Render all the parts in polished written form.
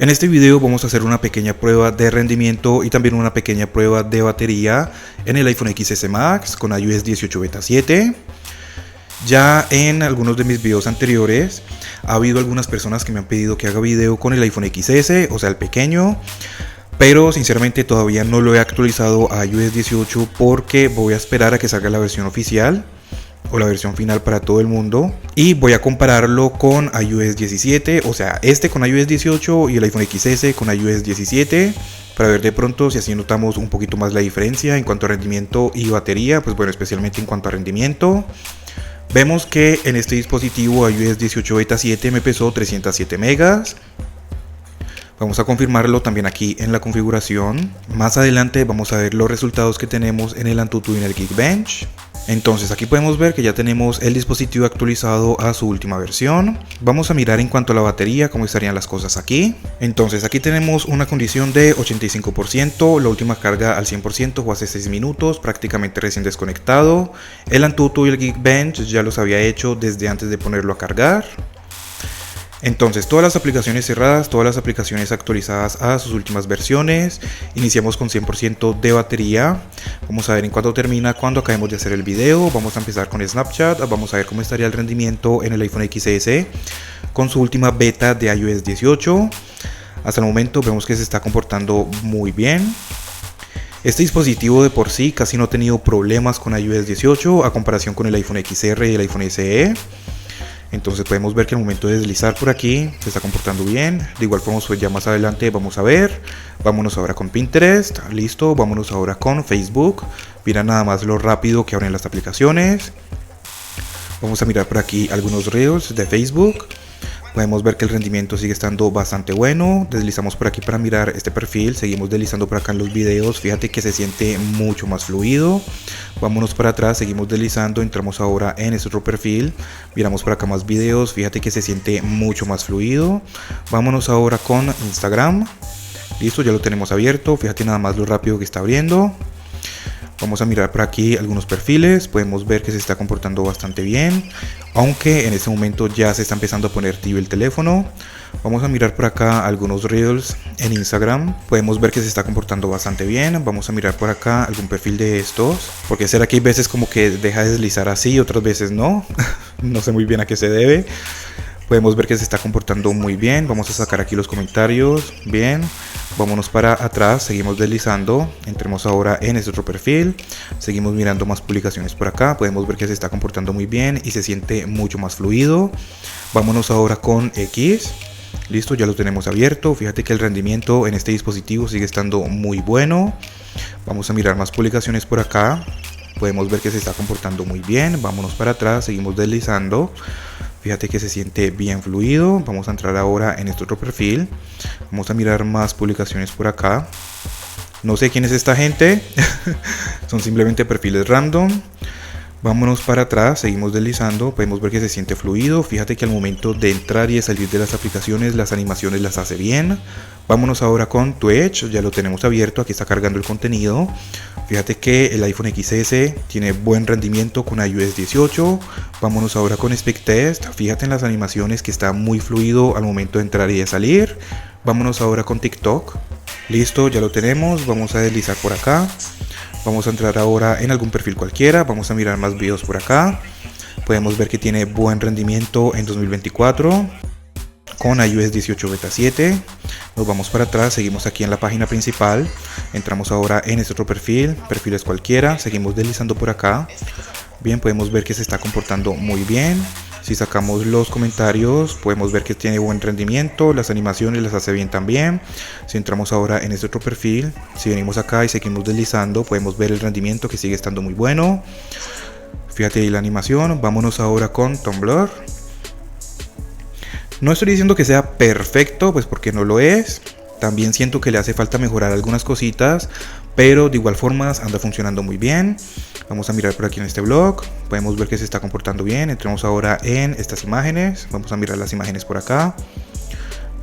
En este video vamos a hacer una pequeña prueba de rendimiento y también una pequeña prueba de batería en el iPhone XS Max con iOS 18 Beta 7. Ya en algunos de mis videos anteriores ha habido algunas personas que me han pedido que haga video con el iPhone XS, o sea el pequeño, pero sinceramente todavía no lo he actualizado a iOS 18 porque voy a esperar a que salga la versión oficial o la versión final para todo el mundo y voy a compararlo con iOS 17, o sea este con iOS 18 y el iPhone XS con iOS 17 para ver de pronto si así notamos un poquito más la diferencia en cuanto a rendimiento y batería. Pues bueno, especialmente en cuanto a rendimiento, vemos que en este dispositivo iOS 18 Beta 7 me pesó 307 megas. Vamos a confirmarlo también aquí en la configuración. Más adelante vamos a ver los resultados que tenemos en el AnTuTu y en el Geekbench. Entonces aquí podemos ver que ya tenemos el dispositivo actualizado a su última versión. Vamos a mirar en cuanto a la batería cómo estarían las cosas aquí. Entonces aquí tenemos una condición de 85%, la última carga al 100% o hace 6 minutos, prácticamente recién desconectado. El AnTuTu y el Geekbench ya los había hecho desde antes de ponerlo a cargar. Entonces todas las aplicaciones cerradas, todas las aplicaciones actualizadas a sus últimas versiones. Iniciamos con 100% de batería. Vamos a ver en cuánto termina cuando acabemos de hacer el video. Vamos a empezar con Snapchat. Vamos a ver cómo estaría el rendimiento en el iPhone XS con su última beta de iOS 18. Hasta el momento vemos que se está comportando muy bien. Este dispositivo de por sí casi no ha tenido problemas con iOS 18 a comparación con el iPhone XR y el iPhone SE. Entonces podemos ver que al momento de deslizar por aquí se está comportando bien. De igual forma, pues ya más adelante vamos a ver. Vámonos ahora con Pinterest, listo. Vámonos ahora con Facebook. Mira nada más lo rápido que abren las aplicaciones. Vamos a mirar por aquí algunos reels de Facebook. Podemos ver que el rendimiento sigue estando bastante bueno. Deslizamos por aquí para mirar este perfil. Seguimos deslizando por acá en los videos. Fíjate que se siente mucho más fluido. Vámonos para atrás, seguimos deslizando. Entramos ahora en este otro perfil. Miramos por acá más videos. Fíjate que se siente mucho más fluido. Vámonos ahora con Instagram. Listo, ya lo tenemos abierto. Fíjate nada más lo rápido que está abriendo. Vamos a mirar por aquí algunos perfiles. Podemos ver que se está comportando bastante bien, aunque en este momento ya se está empezando a poner tibio el teléfono. Vamos a mirar por acá algunos reels en Instagram. Podemos ver que se está comportando bastante bien. Vamos a mirar por acá algún perfil de estos, porque será que hay veces como que deja de deslizar así, otras veces no. No sé muy bien a qué se debe. Podemos ver que se está comportando muy bien. Vamos a sacar aquí los comentarios. Bien. Vámonos para atrás, seguimos deslizando. Entremos ahora en este otro perfil. Seguimos mirando más publicaciones por acá. Podemos ver que se está comportando muy bien y se siente mucho más fluido. Vámonos ahora con X. Listo, ya lo tenemos abierto. Fíjate que el rendimiento en este dispositivo sigue estando muy bueno. Vamos a mirar más publicaciones por acá. Podemos ver que se está comportando muy bien. Vámonos para atrás, seguimos deslizando. Fíjate que se siente bien fluido. Vamos a entrar ahora en este otro perfil. Vamos a mirar más publicaciones por acá. No sé quién es esta gente. Son simplemente perfiles random. Vámonos para atrás, seguimos deslizando. Podemos ver que se siente fluido. Fíjate que al momento de entrar y de salir de las aplicaciones, las animaciones las hace bien. Vámonos ahora con Twitch, ya lo tenemos abierto, aquí está cargando el contenido. Fíjate que el iPhone XS tiene buen rendimiento con iOS 18. Vámonos ahora con SpeakTest. Fíjate en las animaciones que está muy fluido al momento de entrar y de salir. Vámonos ahora con TikTok. Listo, ya lo tenemos. Vamos a deslizar por acá. Vamos a entrar ahora en algún perfil cualquiera. Vamos a mirar más videos por acá. Podemos ver que tiene buen rendimiento en 2024 con iOS 18 Beta 7. Nos vamos para atrás, seguimos aquí en la página principal. Entramos ahora en este otro perfil, perfiles cualquiera. Seguimos deslizando por acá. Bien, podemos ver que se está comportando muy bien. Si sacamos los comentarios, podemos ver que tiene buen rendimiento. Las animaciones las hace bien también. Si entramos ahora en este otro perfil, si venimos acá y seguimos deslizando, podemos ver el rendimiento que sigue estando muy bueno. Fíjate ahí la animación. Vámonos ahora con Tumblr. No estoy diciendo que sea perfecto, pues porque no lo es. También siento que le hace falta mejorar algunas cositas, pero de igual forma anda funcionando muy bien. Vamos a mirar por aquí en este blog. Podemos ver que se está comportando bien. Entremos ahora en estas imágenes. Vamos a mirar las imágenes por acá.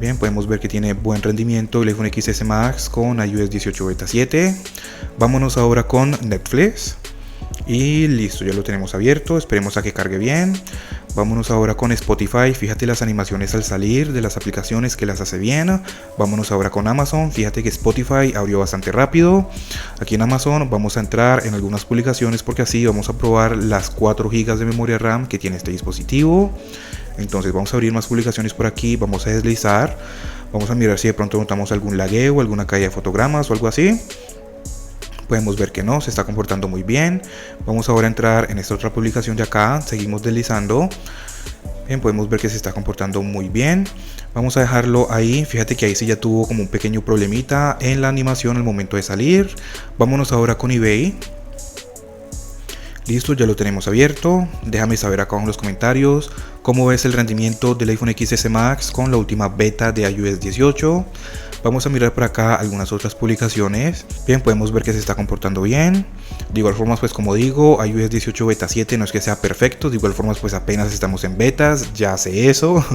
Bien, podemos ver que tiene buen rendimiento el iPhone XS Max con iOS 18 Beta 7. Vámonos ahora con Netflix. Y listo, ya lo tenemos abierto. Esperemos a que cargue bien. Vámonos ahora con Spotify, fíjate las animaciones al salir de las aplicaciones que las hace bien. Vámonos ahora con Amazon, fíjate que Spotify abrió bastante rápido. Aquí en Amazon vamos a entrar en algunas publicaciones porque así vamos a probar las 4 GB de memoria RAM que tiene este dispositivo. Entonces vamos a abrir más publicaciones por aquí, vamos a deslizar, vamos a mirar si de pronto notamos algún lagueo, alguna caída de fotogramas o algo así. Podemos ver que no, se está comportando muy bien. Vamos ahora a entrar en esta otra publicación de acá, seguimos deslizando. Bien, podemos ver que se está comportando muy bien. Vamos a dejarlo ahí, fíjate que ahí sí ya tuvo como un pequeño problemita en la animación al momento de salir. Vámonos ahora con eBay. Listo, ya lo tenemos abierto. Déjame saber acá en los comentarios cómo ves el rendimiento del iPhone XS Max con la última beta de iOS 18. Vamos a mirar por acá algunas otras publicaciones. Bien, podemos ver que se está comportando bien. De igual forma, pues como digo, iOS 18 beta 7 no es que sea perfecto. De igual forma, pues apenas estamos en betas, ya sé eso.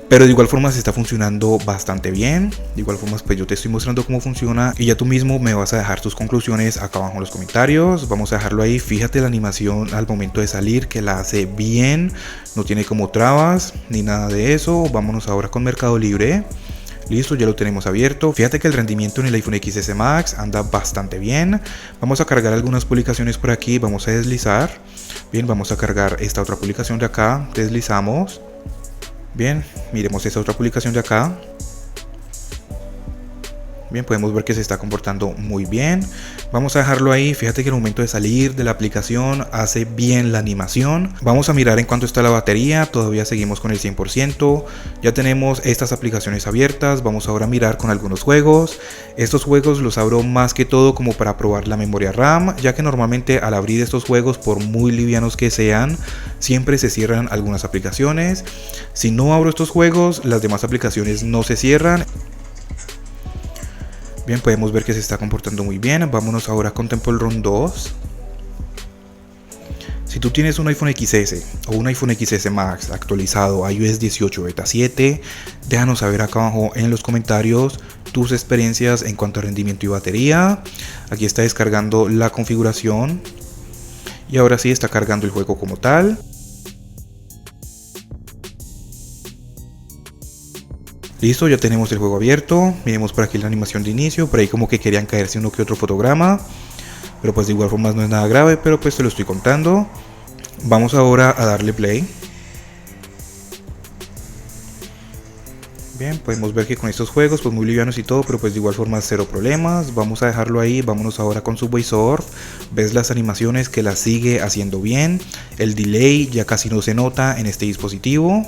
Pero de igual forma se está funcionando bastante bien. De igual forma, pues yo te estoy mostrando cómo funciona y ya tú mismo me vas a dejar tus conclusiones acá abajo en los comentarios. Vamos a dejarlo ahí. Fíjate la animación al momento de salir que la hace bien. No tiene como trabas ni nada de eso. Vámonos ahora con Mercado Libre. Listo, ya lo tenemos abierto. Fíjate que el rendimiento en el iPhone XS Max anda bastante bien. Vamos a cargar algunas publicaciones por aquí. Vamos a deslizar. Bien, vamos a cargar esta otra publicación de acá. Deslizamos. Bien, miremos esta otra publicación de acá. Bien, podemos ver que se está comportando muy bien. Vamos a dejarlo ahí. Fíjate que al momento de salir de la aplicación hace bien la animación. Vamos a mirar en cuánto está la batería. Todavía seguimos con el 100%. Ya tenemos estas aplicaciones abiertas. Vamos ahora a mirar con algunos juegos. Estos juegos los abro más que todo como para probar la memoria RAM, ya que normalmente al abrir estos juegos, por muy livianos que sean, siempre se cierran algunas aplicaciones. Si no abro estos juegos, las demás aplicaciones no se cierran. Bien, podemos ver que se está comportando muy bien. Vámonos ahora con Temple Run 2. Si tú tienes un iPhone XS o un iPhone XS Max actualizado a iOS 18 beta 7, déjanos saber acá abajo en los comentarios tus experiencias en cuanto a rendimiento y batería. Aquí está descargando la configuración y ahora sí está cargando el juego como tal. Listo, ya tenemos el juego abierto. Miremos por aquí la animación de inicio. Por ahí como que querían caerse uno que otro fotograma. Pero pues de igual forma no es nada grave, pero pues te lo estoy contando. Vamos ahora a darle play. Bien, podemos ver que con estos juegos pues muy livianos y todo, pero pues de igual forma cero problemas. Vamos a dejarlo ahí, vámonos ahora con Subway Surf. Ves las animaciones que las sigue haciendo bien. El delay ya casi no se nota en este dispositivo.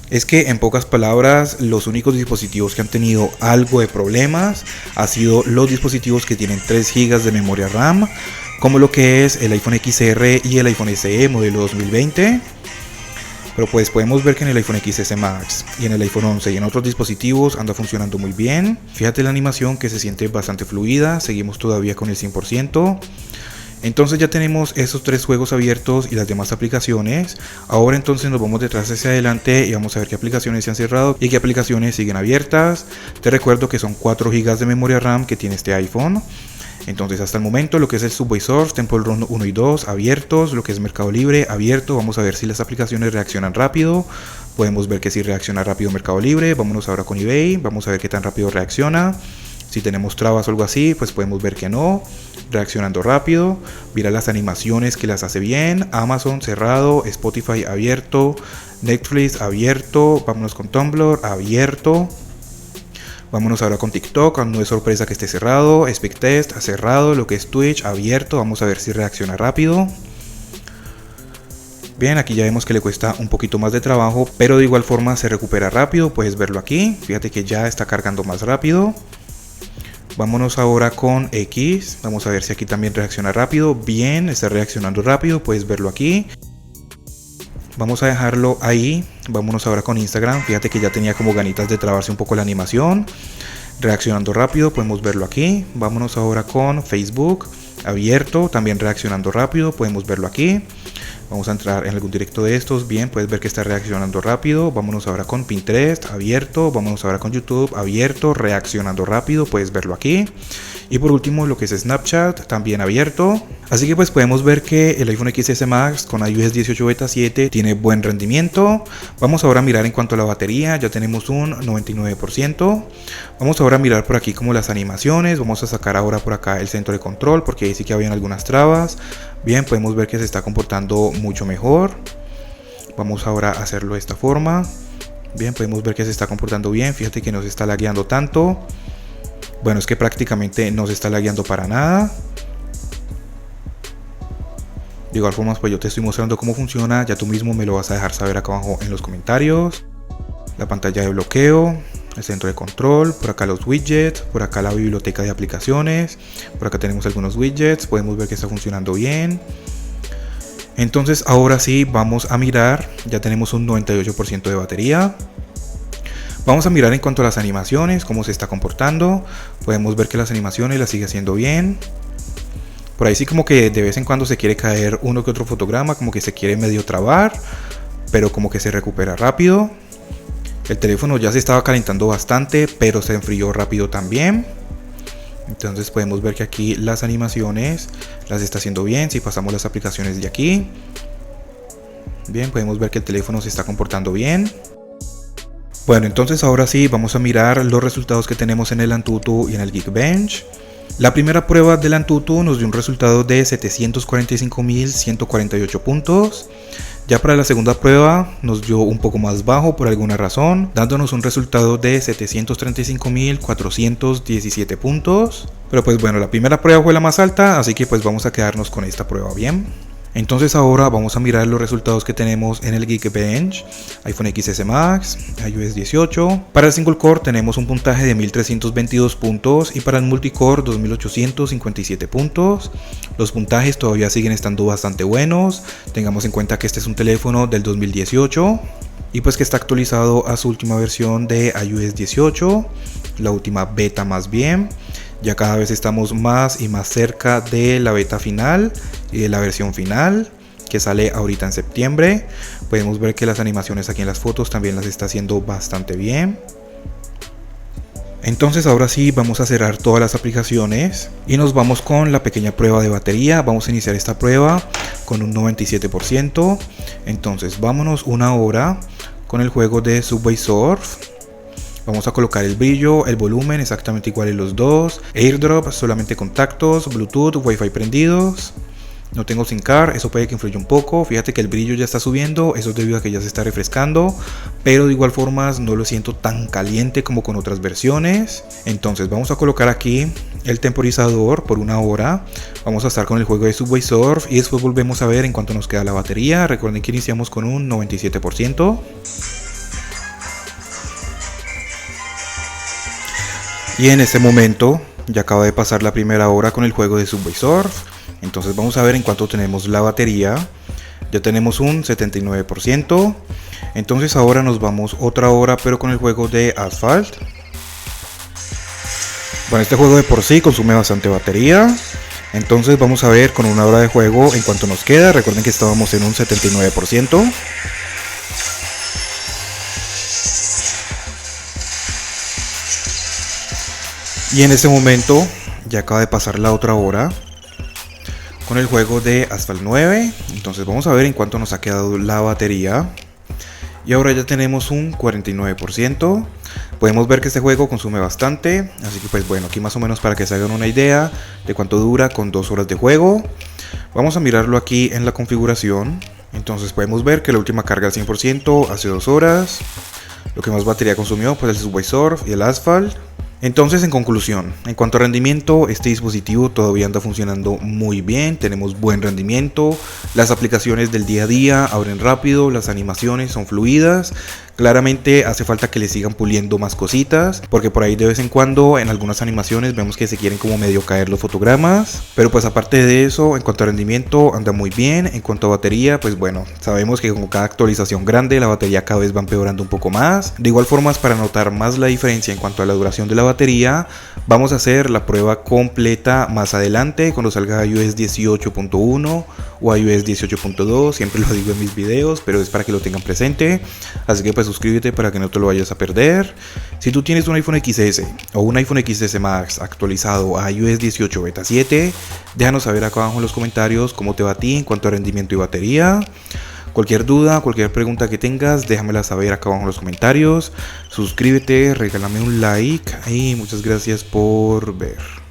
Es que en pocas palabras, los únicos dispositivos que han tenido algo de problemas han sido los dispositivos que tienen 3 GB de memoria RAM, como lo que es el iPhone XR y el iPhone SE modelo 2020. Pero pues podemos ver que en el iPhone XS Max y en el iPhone 11 y en otros dispositivos anda funcionando muy bien. Fíjate la animación que se siente bastante fluida, seguimos todavía con el 100%. Entonces ya tenemos esos 3 juegos abiertos y las demás aplicaciones. Ahora entonces nos vamos detrás hacia adelante y vamos a ver qué aplicaciones se han cerrado y qué aplicaciones siguen abiertas. Te recuerdo que son 4 GB de memoria RAM que tiene este iPhone. Entonces hasta el momento lo que es el Subway Surf, Temple Run 1 y 2 abiertos, lo que es Mercado Libre abierto. Vamos a ver si las aplicaciones reaccionan rápido. Podemos ver que sí reacciona rápido Mercado Libre. Vámonos ahora con eBay, vamos a ver qué tan rápido reacciona. Si tenemos trabas o algo así, pues podemos ver que no, reaccionando rápido. Mira las animaciones que las hace bien. Amazon cerrado, Spotify abierto, Netflix abierto, vámonos con Tumblr abierto. Vámonos ahora con TikTok, no es sorpresa que esté cerrado. SpeedTest cerrado, lo que es Twitch abierto, vamos a ver si reacciona rápido. Bien, aquí ya vemos que le cuesta un poquito más de trabajo, pero de igual forma se recupera rápido, puedes verlo aquí. Fíjate que ya está cargando más rápido. Vámonos ahora con X, vamos a ver si aquí también reacciona rápido. Bien, está reaccionando rápido, puedes verlo aquí. Vamos a dejarlo ahí, vámonos ahora con Instagram. Fíjate que ya tenía como ganitas de trabarse un poco la animación. Reaccionando rápido, podemos verlo aquí. Vámonos ahora con Facebook, abierto, también reaccionando rápido, podemos verlo aquí. Vamos a entrar en algún directo de estos, bien, puedes ver que está reaccionando rápido. Vámonos ahora con Pinterest, abierto. Vámonos ahora con YouTube, abierto, reaccionando rápido, puedes verlo aquí. Y por último lo que es Snapchat también abierto. Así que pues podemos ver que el iPhone XS Max con iOS 18 Beta 7 tiene buen rendimiento. Vamos ahora a mirar en cuanto a la batería, ya tenemos un 99%. Vamos ahora a mirar por aquí como las animaciones, vamos a sacar ahora por acá el centro de control porque ahí sí que habían algunas trabas. Bien, podemos ver que se está comportando mucho mejor. Vamos ahora a hacerlo de esta forma. Bien, podemos ver que se está comportando bien, fíjate que no se está lagueando tanto. Bueno, es que prácticamente no se está lagueando para nada. De igual forma, pues yo te estoy mostrando cómo funciona, ya tú mismo me lo vas a dejar saber acá abajo en los comentarios. La pantalla de bloqueo, el centro de control, por acá los widgets, por acá la biblioteca de aplicaciones, por acá tenemos algunos widgets, podemos ver que está funcionando bien. Entonces ahora sí vamos a mirar, ya tenemos un 98% de batería. Vamos a mirar en cuanto a las animaciones, cómo se está comportando. Podemos ver que las animaciones las sigue haciendo bien. Por ahí sí como que de vez en cuando se quiere caer uno que otro fotograma, como que se quiere medio trabar, pero como que se recupera rápido. El teléfono ya se estaba calentando bastante, pero se enfrió rápido también. Entonces podemos ver que aquí las animaciones las está haciendo bien. Si pasamos las aplicaciones de aquí, bien, podemos ver que el teléfono se está comportando bien. Bueno, entonces ahora sí vamos a mirar los resultados que tenemos en el Antutu y en el Geekbench. La primera prueba del Antutu nos dio un resultado de 745.148 puntos. Ya para la segunda prueba nos dio un poco más bajo por alguna razón, dándonos un resultado de 735.417 puntos. Pero pues bueno, la primera prueba fue la más alta, así que pues vamos a quedarnos con esta prueba, bien. Entonces ahora vamos a mirar los resultados que tenemos en el Geekbench, iPhone XS Max, iOS 18. Para el single core tenemos un puntaje de 1322 puntos y para el multicore 2857 puntos. Los puntajes todavía siguen estando bastante buenos, tengamos en cuenta que este es un teléfono del 2018 y pues que está actualizado a su última versión de iOS 18, la última beta más bien. Ya cada vez estamos más y más cerca de la beta final y de la versión final que sale ahorita en septiembre. Podemos ver que las animaciones aquí en las fotos también las está haciendo bastante bien. Entonces ahora sí vamos a cerrar todas las aplicaciones y nos vamos con la pequeña prueba de batería. Vamos a iniciar esta prueba con un 97%. Entonces vámonos una hora con el juego de Subway Surf. Vamos a colocar el brillo, el volumen exactamente igual en los dos. AirDrop, solamente contactos, Bluetooth, Wi-Fi prendidos. No tengo SIM card, eso puede que influya un poco. Fíjate que el brillo ya está subiendo, eso es debido a que ya se está refrescando. Pero de igual forma no lo siento tan caliente como con otras versiones. Entonces vamos a colocar aquí el temporizador por una hora. Vamos a estar con el juego de Subway Surf y después volvemos a ver en cuánto nos queda la batería. Recuerden que iniciamos con un 97%. Y en este momento ya acaba de pasar la primera hora con el juego de Subway Surf. Entonces vamos a ver en cuánto tenemos la batería. Ya tenemos un 79%. Entonces ahora nos vamos otra hora pero con el juego de Asphalt. Bueno, este juego de por sí consume bastante batería. Entonces vamos a ver con una hora de juego en cuánto nos queda. Recuerden que estábamos en un 79%. Y en este momento ya acaba de pasar la otra hora con el juego de Asphalt 9. Entonces vamos a ver en cuánto nos ha quedado la batería. Y ahora ya tenemos un 49%. Podemos ver que este juego consume bastante. Así que pues bueno, aquí más o menos para que se hagan una idea de cuánto dura con 2 horas de juego. Vamos a mirarlo aquí en la configuración. Entonces podemos ver que la última carga al 100% hace 2 horas. Lo que más batería consumió pues el Subway Surf y el Asphalt. Entonces, en conclusión, en cuanto a rendimiento, este dispositivo todavía anda funcionando muy bien, tenemos buen rendimiento, las aplicaciones del día a día abren rápido, las animaciones son fluidas. Claramente hace falta que le sigan puliendo más cositas, porque por ahí de vez en cuando en algunas animaciones vemos que se quieren como medio caer los fotogramas. Pero pues aparte de eso, en cuanto a rendimiento anda muy bien. En cuanto a batería, pues bueno, sabemos que con cada actualización grande la batería cada vez va empeorando un poco más. De igual forma, para notar más la diferencia en cuanto a la duración de la batería, vamos a hacer la prueba completa más adelante cuando salga iOS 18.1 o iOS 18.2. Siempre lo digo en mis videos, pero es para que lo tengan presente. Así que pues pues suscríbete para que no te lo vayas a perder. Si tú tienes un iPhone XS o un iPhone XS Max actualizado a iOS 18 Beta 7, déjanos saber acá abajo en los comentarios cómo te va a ti en cuanto a rendimiento y batería. Cualquier duda, cualquier pregunta que tengas, déjamela saber acá abajo en los comentarios. Suscríbete, regálame un like y muchas gracias por ver.